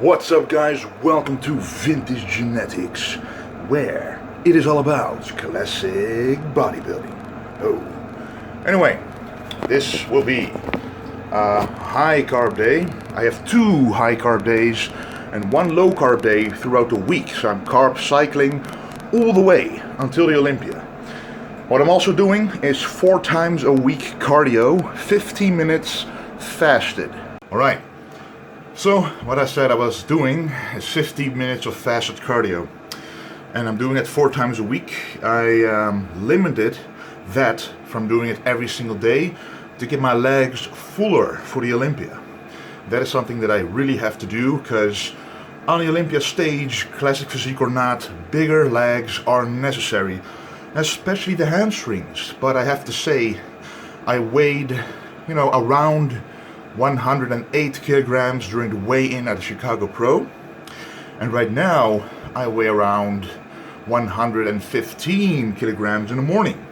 What's up guys, welcome to Vintage Genetics, where it is all about classic bodybuilding. Oh, anyway, this will be a high carb day. I have 2 high carb days and 1 low carb day throughout the week, so I'm carb cycling all the way until the Olympia. What I'm also doing is 4 times a week cardio, 15 minutes fasted. Alright. So, what I said I was doing is 15 minutes of fasted cardio, and I'm doing it 4 times a week. I limited that from doing it every single day to get my legs fuller for the Olympia. That is something that I really have to do, because on the Olympia stage, classic physique or not, bigger legs are necessary, especially the hamstrings. But I have to say, I weighed, around 108 kilograms during the weigh-in at the Chicago Pro, and right now I weigh around 115 kilograms in the morning.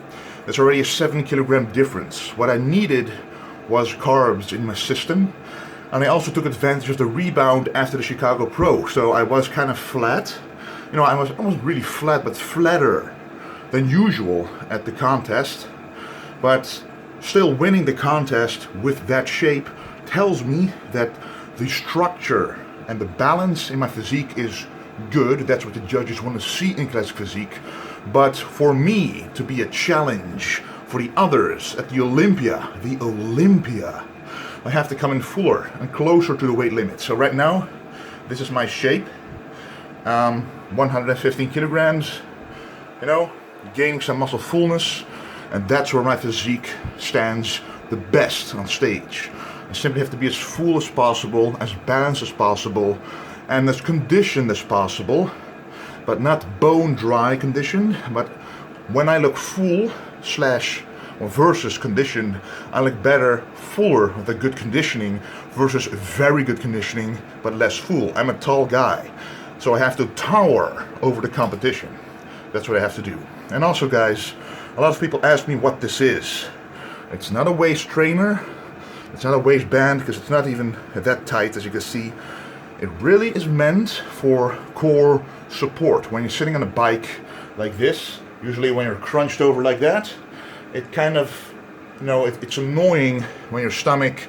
That's already a 7 kilogram difference. What I needed was carbs in my system, and I also took advantage of the rebound after the Chicago Pro, so I was kind of flat. I wasn't really flat, but flatter than usual at the contest, but still winning the contest with that shape tells me that the structure and the balance in my physique is good. That's what the judges want to see in classic physique. But for me to be a challenge for the others at the Olympia, I have to come in fuller and closer to the weight limit. So right now, this is my shape, 115 kilograms, gaining some muscle fullness, and that's where my physique stands the best on stage. I simply have to be as full as possible, as balanced as possible, and as conditioned as possible, but not bone dry conditioned. But when I look full versus conditioned, I look better fuller with a good conditioning versus very good conditioning but less full. I'm a tall guy, so I have to tower over the competition. That's what I have to do. And also guys, a lot of people ask me what this is. It's not a waist trainer. It's not a waistband, because it's not even that tight, as you can see. It really is meant for core support. When you're sitting on a bike like this, usually when you're crunched over like that, it kind of, it's annoying when your stomach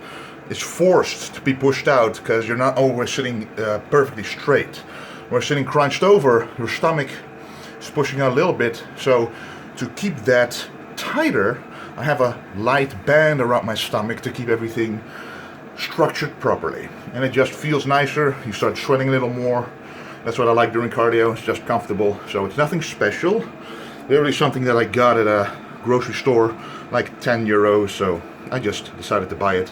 is forced to be pushed out, because you're not always sitting perfectly straight. When you're sitting crunched over, your stomach is pushing out a little bit. So to keep that tighter, I have a light band around my stomach to keep everything structured properly. And it just feels nicer. You start sweating a little more. That's what I like during cardio. It's just comfortable. So it's nothing special. Literally something that I got at a grocery store, like 10 euros. So I just decided to buy it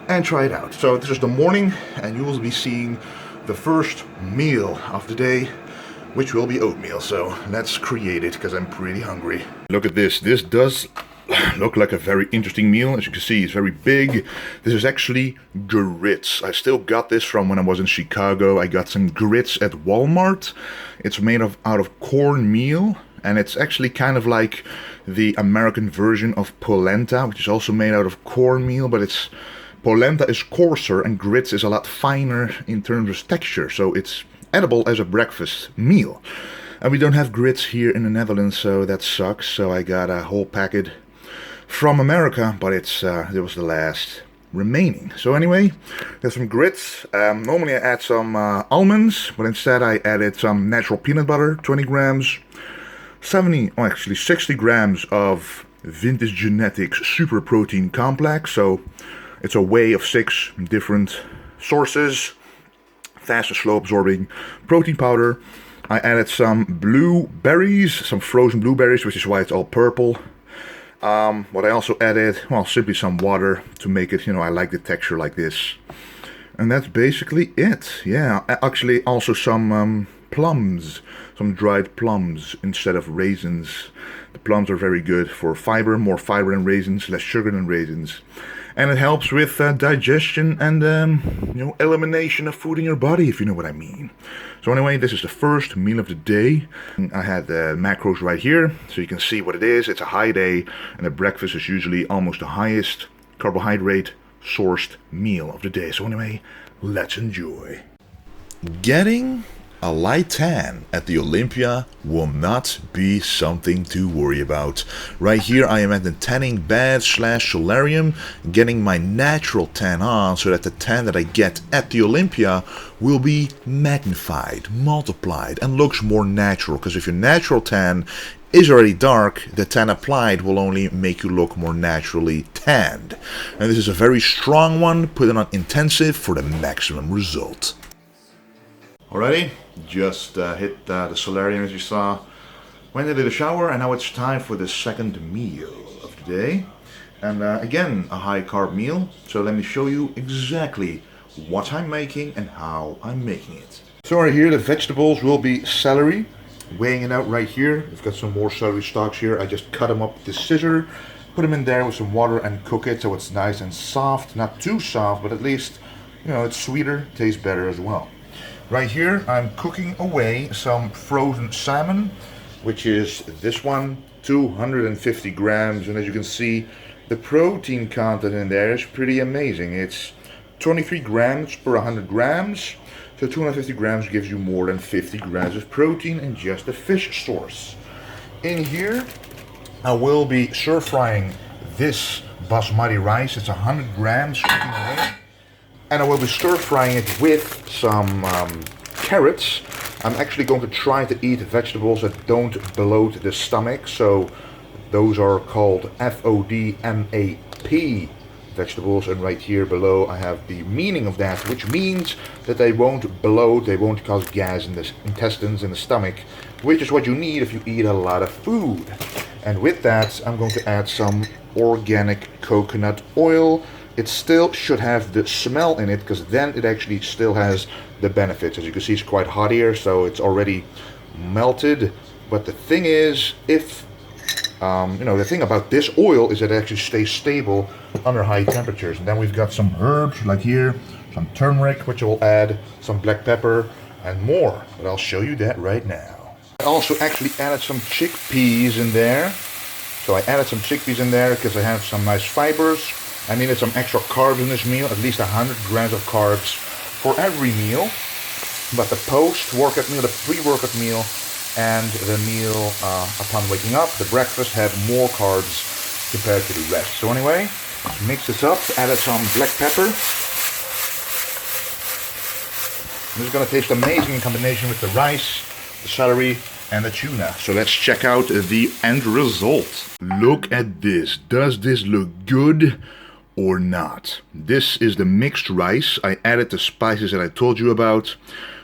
and try it out. So this is the morning, and you will be seeing the first meal of the day, which will be oatmeal. So let's create it, because I'm pretty hungry. Look at this. This does look like a very interesting meal. As you can see, it's very big. This is actually grits. I still got this from when I was in Chicago. I got some grits at Walmart. It's made out of cornmeal, and it's actually kind of like the American version of polenta, which is also made out of cornmeal, but polenta is coarser and grits is a lot finer in terms of texture, so it's edible as a breakfast meal. And we don't have grits here in the Netherlands, so that sucks. So I got a whole packet from America, but it was the last remaining. So anyway, there's some grits. Normally I add some almonds, but instead I added some natural peanut butter, 20 grams, 60 grams of Vintage Genetics Super Protein Complex. So it's a whey of 6 different sources, fast and slow absorbing protein powder. I added some blueberries, some frozen blueberries, which is why it's all purple. What I also added, simply some water to make it, I like the texture like this. And that's basically it. Yeah, actually also some plums, some dried plums instead of raisins. The plums are very good for fiber, more fiber than raisins, less sugar than raisins. And it helps with digestion and elimination of food in your body, if you know what I mean. So anyway, this is the first meal of the day. I had the macros right here, so you can see what it is. It's a high day, and the breakfast is usually almost the highest carbohydrate sourced meal of the day. So anyway, let's enjoy. Getting a light tan at the Olympia will not be something to worry about. Right here I am at the tanning bed / solarium, getting my natural tan on so that the tan that I get at the Olympia will be magnified, multiplied, and looks more natural. Because if your natural tan is already dark, the tan applied will only make you look more naturally tanned. And this is a very strong one. Put it on intensive for the maximum result. Alrighty, just hit the solarium as you saw, went into the shower, and now it's time for the second meal of the day. And again, a high carb meal, so let me show you exactly what I'm making and how I'm making it. So right here, the vegetables will be celery, weighing it out right here. I've got some more celery stalks here. I just cut them up with the scissor, put them in there with some water and cook it so it's nice and soft, not too soft, but at least, you know, it's sweeter, tastes better as well. Right here, I'm cooking away some frozen salmon, which is this one, 250 grams. And as you can see, the protein content in there is pretty amazing. It's 23 grams per 100 grams. So 250 grams gives you more than 50 grams of protein in just a fish source. In here, I will be stir frying this basmati rice. It's 100 grams cooking away. And I will be stir frying it with some carrots. I'm actually going to try to eat vegetables that don't bloat the stomach. So those are called FODMAP vegetables. And right here below I have the meaning of that, which means that they won't bloat, they won't cause gas in the intestines, in the stomach, which is what you need if you eat a lot of food. And with that, I'm going to add some organic coconut oil. It still should have the smell in it, because then it actually still has the benefits. As you can see, it's quite hot here, so it's already melted. But the thing is, if the thing about this oil is that it actually stays stable under high temperatures. And then we've got some herbs, like here, some turmeric, which will add, some black pepper, and more. But I'll show you that right now. I also actually added some chickpeas in there. So I added some chickpeas in there because I have some nice fibers. I needed some extra carbs in this meal, at least 100 grams of carbs for every meal. But the post-workout meal, the pre-workout meal, and the meal upon waking up, the breakfast, had more carbs compared to the rest. So anyway, mix this up, added some black pepper. This is going to taste amazing in combination with the rice, the celery, and the tuna. So let's check out the end result. Look at this. Does this look good or not? This is the mixed rice. I added the spices that I told you about.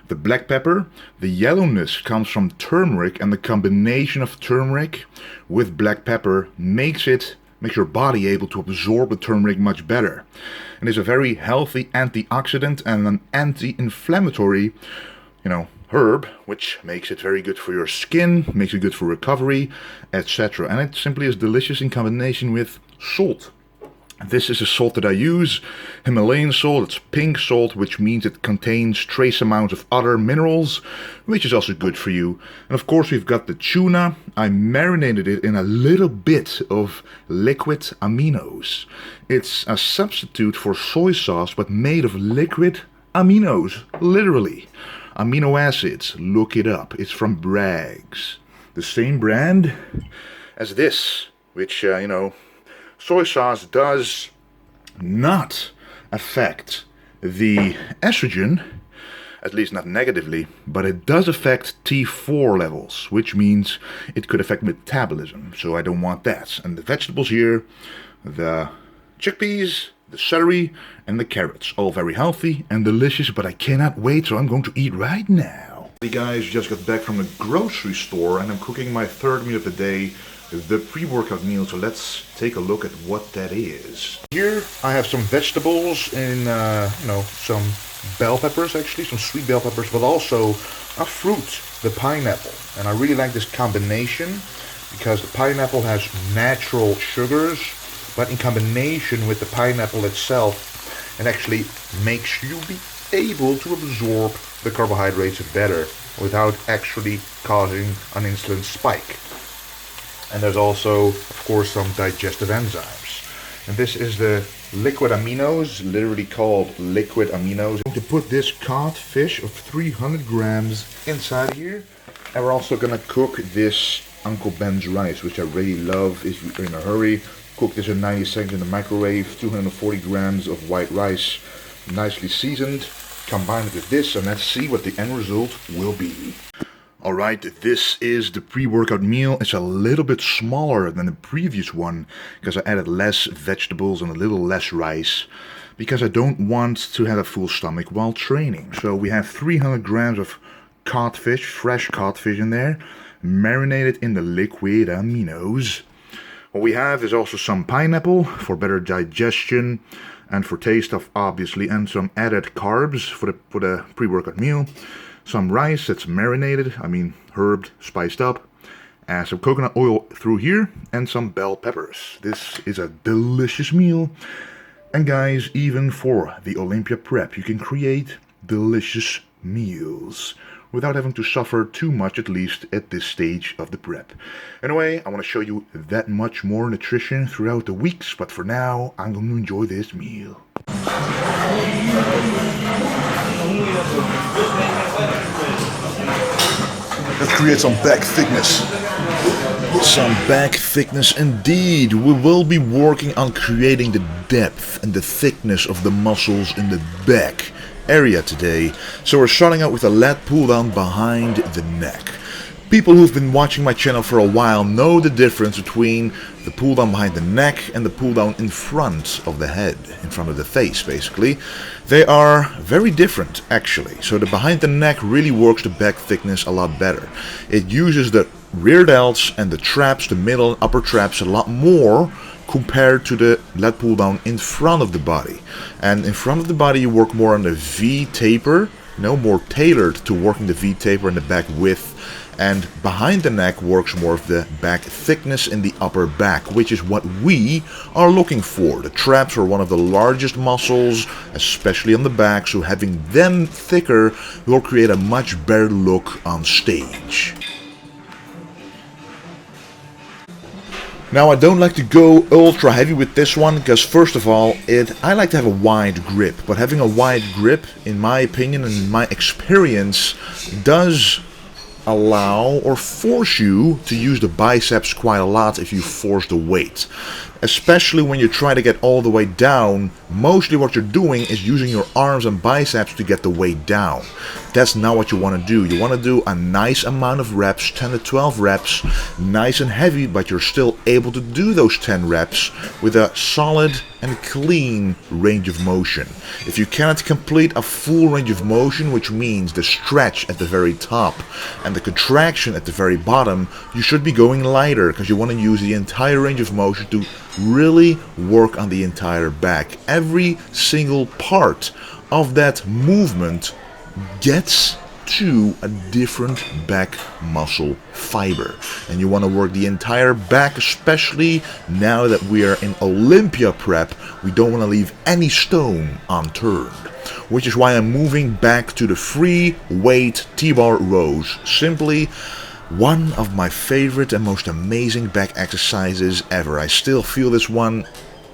The black pepper, the yellowness comes from turmeric, and the combination of turmeric with black pepper makes your body able to absorb the turmeric much better. And it's a very healthy antioxidant and an anti-inflammatory, herb, which makes it very good for your skin, makes it good for recovery, etc. And it simply is delicious in combination with salt. This is a salt that I use, Himalayan salt. It's pink salt, which means it contains trace amounts of other minerals, which is also good for you. And of course we've got the tuna. I marinated it in a little bit of liquid aminos. It's a substitute for soy sauce, but made of liquid aminos, literally. Amino acids, look it up. It's from Bragg's. The same brand as this, which, soy sauce does not affect the estrogen, at least not negatively, but it does affect T4 levels, which means it could affect metabolism, so I don't want that. And the vegetables here, the chickpeas, the celery, and the carrots, all very healthy and delicious, but I cannot wait, so I'm going to eat right now. Hey guys, just got back from the grocery store, and I'm cooking my third meal of the day, the pre-workout meal, so let's take a look at what that is. Here I have some vegetables and some bell peppers, actually some sweet bell peppers, but also a fruit, the pineapple. And I really like this combination because the pineapple has natural sugars, but in combination with the pineapple itself, it actually makes you be able to absorb the carbohydrates better without actually causing an insulin spike. And there's also, of course, some digestive enzymes. And this is the liquid aminos, literally called liquid aminos. I'm going to put this cod fish of 300 grams inside here. And we're also going to cook this Uncle Ben's rice, which I really love if you're in a hurry. Cook this in 90 seconds in the microwave. 240 grams of white rice, nicely seasoned. Combine it with this and let's see what the end result will be. Alright, this is the pre-workout meal. It's a little bit smaller than the previous one because I added less vegetables and a little less rice because I don't want to have a full stomach while training. So we have 300 grams of codfish, fresh codfish in there, marinated in the liquid aminos. What we have is also some pineapple for better digestion and for taste of obviously, and some added carbs for the pre-workout meal. Some rice that's marinated, herbed, spiced up, and some coconut oil through here, and some bell peppers. This is a delicious meal. And guys, even for the Olympia prep, you can create delicious meals without having to suffer too much, at least at this stage of the prep. Anyway, I want to show you that much more nutrition throughout the weeks, but for now, I'm going to enjoy this meal. Let's create some back thickness. Some back thickness indeed. We will be working on creating the depth and the thickness of the muscles in the back area today. So we're starting out with a lat pull down behind the neck. People who've been watching my channel for a while know the difference between the pull down behind the neck and the pull down in front of the head, in front of the face basically. They are very different actually. So the behind the neck really works the back thickness a lot better. It uses the rear delts and the traps, the middle and upper traps a lot more compared to the lat pull down in front of the body. And in front of the body you work more on the V taper, more tailored to working the V taper and the back width. And behind the neck works more of the back thickness in the upper back, which is what we are looking for. The traps are one of the largest muscles, especially on the back, so having them thicker will create a much better look on stage. Now I don't like to go ultra heavy with this one because first of all, I like to have a wide grip, but having a wide grip, in my opinion and in my experience, does allow or force you to use the biceps quite a lot if you force the weight. Especially when you try to get all the way down, mostly what you're doing is using your arms and biceps to get the weight down. That's not what you want to do. You want to do a nice amount of reps, 10 to 12 reps, nice and heavy, but you're still able to do those 10 reps with a solid and clean range of motion. If you cannot complete a full range of motion, which means the stretch at the very top and the contraction at the very bottom, you should be going lighter because you want to use the entire range of motion to really work on the entire back. Every single part of that movement gets to a different back muscle fiber, and you want to work the entire back, especially now that we are in Olympia prep. We don't want to leave any stone unturned, which is why I'm moving back to the free weight T-bar rows. Simply one of my favorite and most amazing back exercises ever. I still feel this one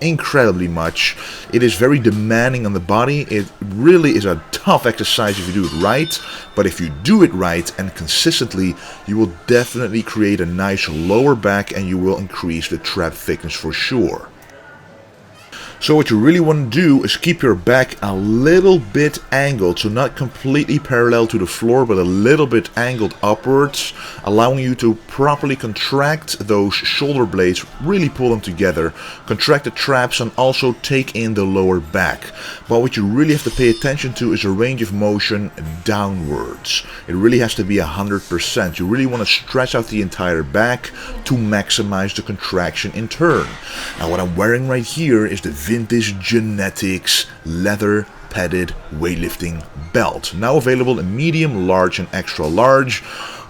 incredibly much. It is very demanding on the body. It really is a tough exercise if you do it right, but if you do it right and consistently, you will definitely create a nice lower back and you will increase the trap thickness for sure. So what you really want to do is keep your back a little bit angled, so not completely parallel to the floor, but a little bit angled upwards, allowing you to properly contract those shoulder blades, really pull them together, contract the traps and also take in the lower back. But what you really have to pay attention to is a range of motion downwards. It really has to be 100%. You really want to stretch out the entire back to maximize the contraction in turn. Now what I'm wearing right here is the Vintage Genetics leather padded weightlifting belt, now available in medium, large and extra large.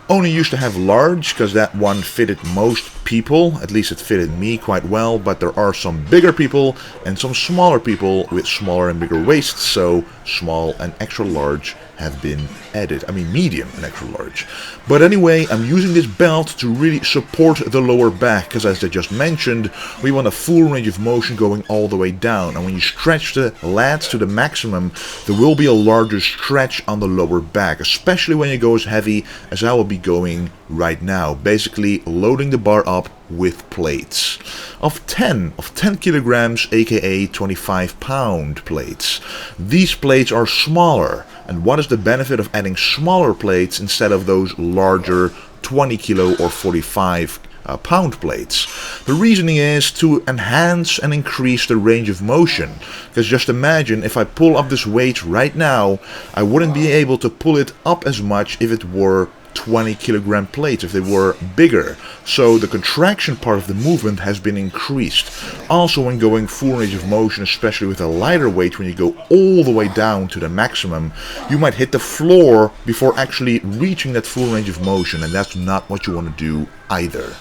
Only used to have large because that one fitted most people, at least it fitted me quite well, but there are some bigger people and some smaller people with smaller and bigger waists, so small and extra large have been added. I mean medium and extra large. But anyway, I'm using this belt to really support the lower back, because as I just mentioned, we want a full range of motion going all the way down. And when you stretch the lats to the maximum, there will be a larger stretch on the lower back, especially when you go as heavy as I will be going right now, basically loading the bar up with plates of 10 kilograms, aka 25-pound plates. These plates are smaller. And what is the benefit of adding smaller plates instead of those larger 20 kilo or 45 pound plates? The reasoning is to enhance and increase the range of motion. Because just imagine, if I pull up this weight right now, I wouldn't be able to pull it up as much if it were 20 kilogram plates, if they were bigger. So the contraction part of the movement has been increased. Also, when going full range of motion, especially with a lighter weight, when you go all the way down to the maximum, you might hit the floor before actually reaching that full range of motion, and that's not what you want to do either.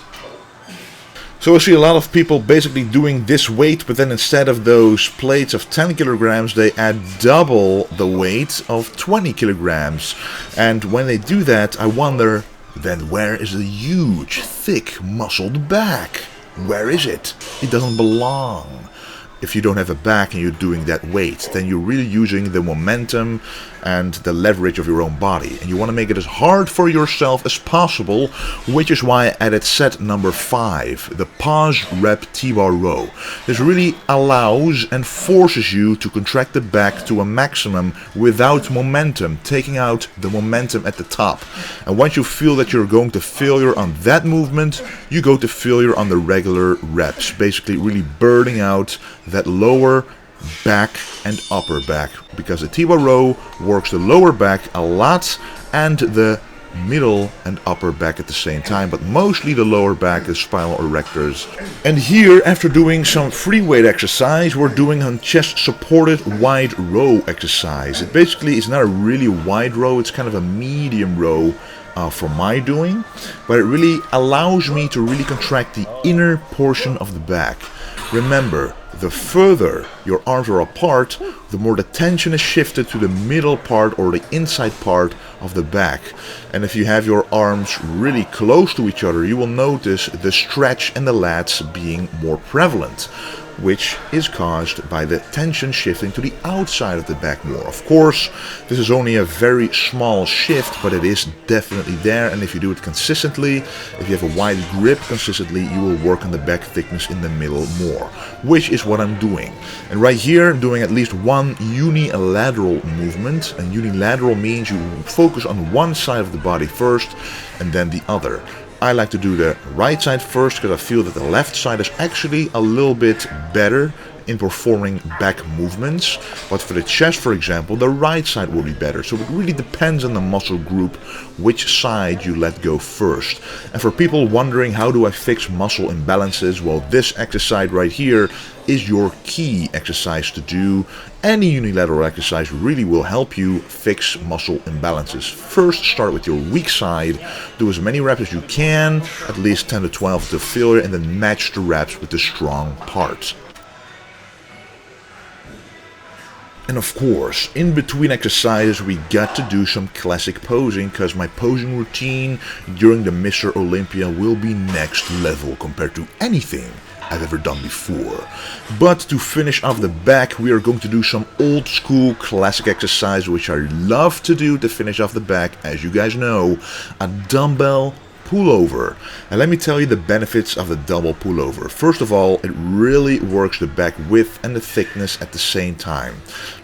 So I see a lot of people basically doing this weight, but then instead of those plates of 10 kilograms, they add double the weight of 20 kilograms. And when they do that, I wonder, then where is the huge, thick, muscled back? Where is it? It doesn't belong. If you don't have a back and you're doing that weight, then you're really using the momentum and the leverage of your own body. And you want to make it as hard for yourself as possible, which is why I added set number 5, the pause rep T-bar row. This really allows and forces you to contract the back to a maximum without momentum, taking out the momentum at the top. And once you feel that you're going to failure on that movement, you go to failure on the regular reps, basically really burning out that lower back and upper back, because the T-bar row works the lower back a lot and the middle and upper back at the same time, but mostly the lower back, the spinal erectors. And here, after doing some free weight exercise, we're doing a chest supported wide row exercise. It basically is not a really wide row, it's kind of a medium row for my doing, but it really allows me to really contract the inner portion of the back. Remember, the further your arms are apart, the more the tension is shifted to the middle part or the inside part of the back. And if you have your arms really close to each other, you will notice the stretch and the lats being more prevalent, which is caused by the tension shifting to the outside of the back more. Of course, this is only a very small shift, but it is definitely there, and if you do it consistently, if you have a wide grip consistently, you will work on the back thickness in the middle more, which is what I'm doing. And right here, I'm doing at least one unilateral movement, and unilateral means you focus on one side of the body first, and then the other. I like to do the right side first because I feel that the left side is actually a little bit better in performing back movements, but for the chest, for example, the right side will be better. So it really depends on the muscle group which side you let go first. And for people wondering how do I fix muscle imbalances, well, this exercise right here is your key exercise to do. Any unilateral exercise really will help you fix muscle imbalances. First, start with your weak side, do as many reps as you can, at least 10 to 12 to failure, and then match the reps with the strong parts. And of course, in between exercises, we got to do some classic posing, because my posing routine during the Mr. Olympia will be next level compared to anything I've ever done before. But to finish off the back, we are going to do some old school classic exercise, which I love to do to finish off the back, as you guys know, a dumbbell pullover. And let me tell you the benefits of the dumbbell pullover. First of all, it really works the back width and the thickness at the same time.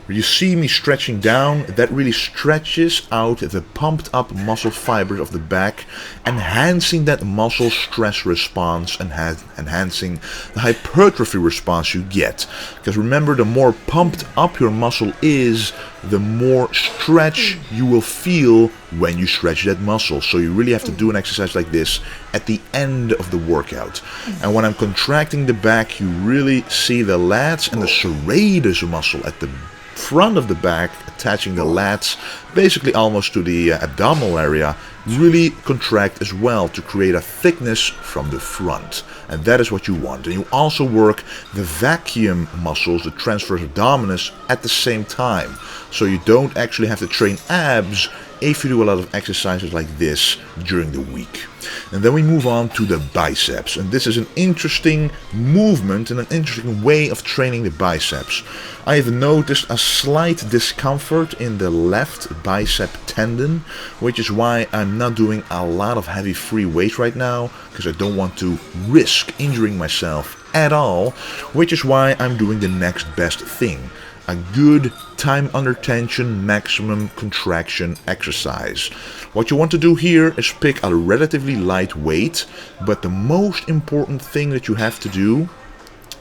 Where you see me stretching down, that really stretches out the pumped up muscle fibers of the back, enhancing that muscle stress response and enhancing the hypertrophy response you get. Because remember, the more pumped up your muscle is, the more stretch you will feel when you stretch that muscle. So you really have to do an exercise like this at the end of the workout. And when I'm contracting the back, you really see the lats and the serratus muscle at the front of the back, attaching the lats basically almost to the abdominal area, really contract as well to create a thickness from the front. And that is what you want. And you also work the vacuum muscles, the transverse abdominis, at the same time. So you don't actually have to train abs if you do a lot of exercises like this during the week. And then we move on to the biceps, and this is an interesting movement and an interesting way of training the biceps. I have noticed a slight discomfort in the left bicep tendon, which is why I'm not doing a lot of heavy free weight right now, because I don't want to risk injuring myself at all, which is why I'm doing the next best thing. A good time under tension maximum contraction exercise. What you want to do here is pick a relatively light weight, but the most important thing that you have to do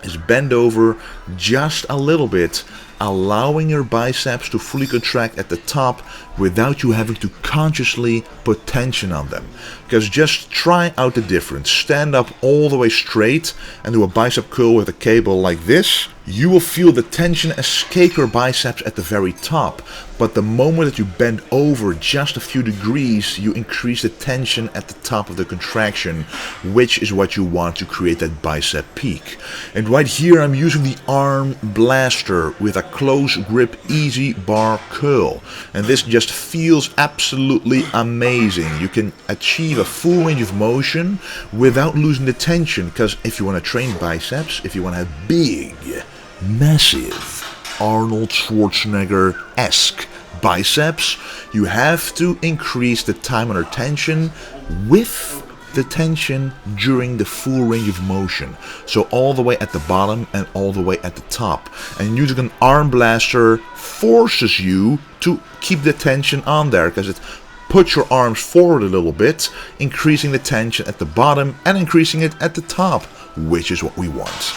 is bend over just a little bit, allowing your biceps to fully contract at the top without you having to consciously put tension on them. Because just try out the difference. Stand up all the way straight and do a bicep curl with a cable like this. You will feel the tension escape your biceps at the very top, but the moment that you bend over just a few degrees, you increase the tension at the top of the contraction, which is what you want to create that bicep peak. And right here I'm using the arm blaster with a close grip easy bar curl, and this just feels absolutely amazing. You can achieve a full range of motion without losing the tension, because if you want to train biceps, if you want to have big, massive, Arnold Schwarzenegger-esque biceps, you have to increase the time under tension with the tension during the full range of motion. So all the way at the bottom and all the way at the top. And using an arm blaster forces you to keep the tension on there, because it puts your arms forward a little bit, increasing the tension at the bottom and increasing it at the top, which is what we want.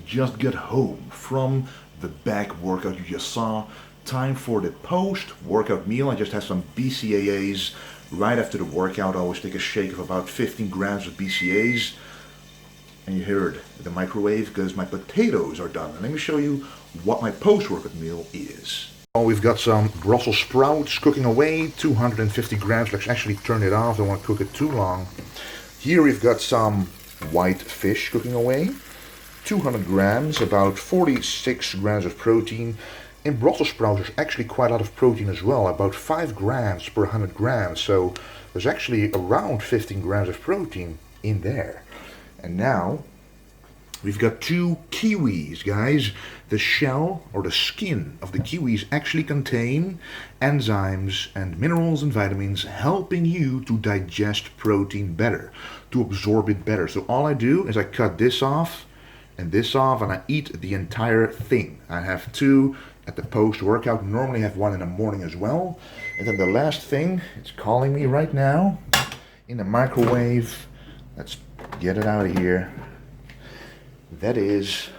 Just get home from the back workout you just saw. Time for the post-workout meal. I just had some BCAAs right after the workout. I always take a shake of about 15 grams of BCAAs. And you heard the microwave because my potatoes are done. And let me show you what my post-workout meal is. Oh, we've got some Brussels sprouts cooking away, 250 grams. Let's actually turn it off. Don't want to cook it too long. Here we've got some white fish cooking away, 200 grams, about 46 grams of protein. In Brussels sprouts there's actually quite a lot of protein as well, about 5 grams per 100 grams. So there's actually around 15 grams of protein in there. And now we've got 2 kiwis, guys. The shell or the skin of the kiwis actually contain enzymes and minerals and vitamins, helping you to digest protein better, to absorb it better. So all I do is I cut this off and I eat the entire thing. I have 2 at the post-workout. Normally I have 1 in the morning as well. And then the last thing, it's calling me right now, in the microwave. Let's get it out of here. That is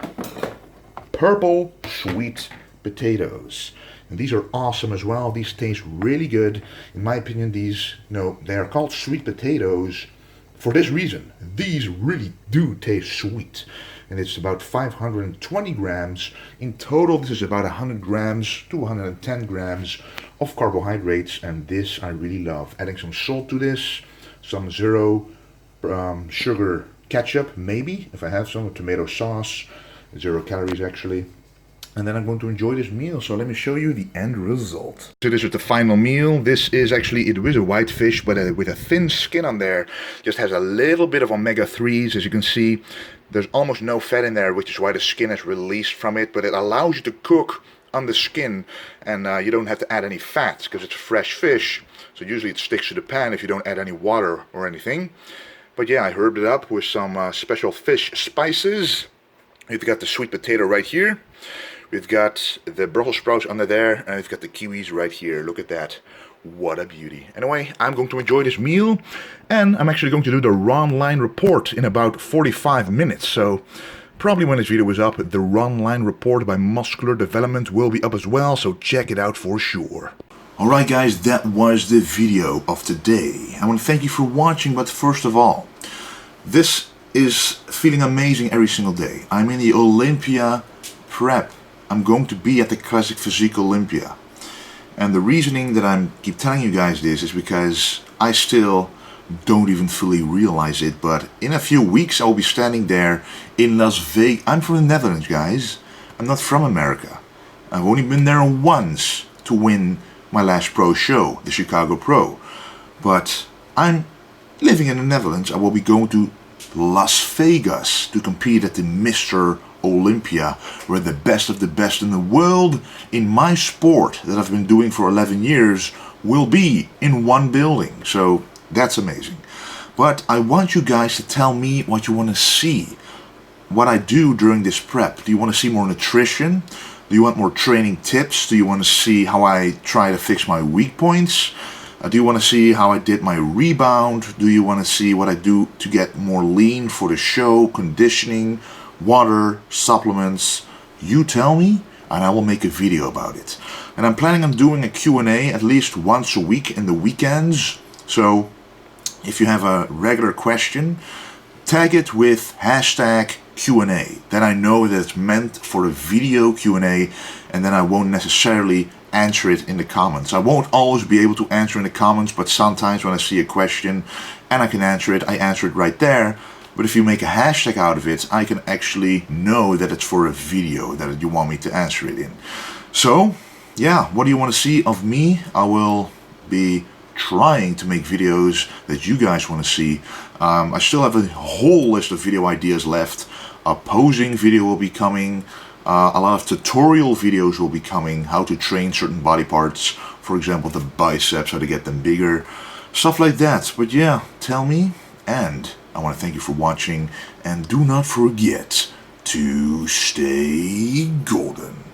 purple sweet potatoes. And these are awesome as well. These taste really good. In my opinion, these, they are called sweet potatoes for this reason. These really do taste sweet. And it's about 520 grams. In total, this is about 100 grams to 110 grams of carbohydrates. And this I really love. Adding some salt to this, some zero sugar ketchup, maybe, if I have some, tomato sauce, 0 calories actually. And then I'm going to enjoy this meal, so let me show you the end result. So this is the final meal. This is actually, it was a white fish, but with a thin skin on there. Just has a little bit of omega-3s, as you can see. There's almost no fat in there, which is why the skin is released from it, but it allows you to cook on the skin, and you don't have to add any fats, because it's fresh fish. So usually it sticks to the pan if you don't add any water or anything. But yeah, I herbed it up with some special fish spices. We've got the sweet potato right here. We've got the Brussels sprouts under there, and we've got the kiwis right here. Look at that. What a beauty. Anyway, I'm going to enjoy this meal, and I'm actually going to do the Run Line report in about 45 minutes. So probably when this video is up, the Run Line report by Muscular Development will be up as well, so check it out for sure. Alright guys, that was the video of today. I want to thank you for watching, but first of all, this is feeling amazing every single day. I'm in the Olympia prep. I'm going to be at the Classic Physique Olympia. And the reasoning that I keep telling you guys this is because I still don't even fully realize it, but in a few weeks I will be standing there in Las Vegas. I'm from the Netherlands, guys. I'm not from America. I've only been there once to win my last pro show, the Chicago Pro. But I'm living in the Netherlands. I will be going to Las Vegas to compete at the Mr. Olympia, where the best of the best in the world in my sport that I've been doing for 11 years will be in one building. So that's amazing. But I want you guys to tell me what you want to see, what I do during this prep. Do you want to see more nutrition? Do you want more training tips? Do you want to see how I try to fix my weak points? Do you want to see how I did my rebound? Do you want to see what I do to get more lean for the show, conditioning, water, supplements? You tell me and I will make a video about it. And I'm planning on doing a Q&A at least once a week in the weekends. So if you have a regular question, tag it with hashtag Q&A. Then I know that it's meant for a video Q&A, and then I won't necessarily answer it in the comments. I won't always be able to answer in the comments, but sometimes when I see a question and I can answer it, I answer it right there. But if you make a hashtag out of it, I can actually know that it's for a video that you want me to answer it in. So yeah, what do you want to see of me? I will be trying to make videos that you guys want to see. I still have a whole list of video ideas left. A posing video will be coming. A lot of tutorial videos will be coming. How to train certain body parts. For example, the biceps, how to get them bigger. Stuff like that. But yeah, tell me. And I want to thank you for watching. And do not forget to stay golden.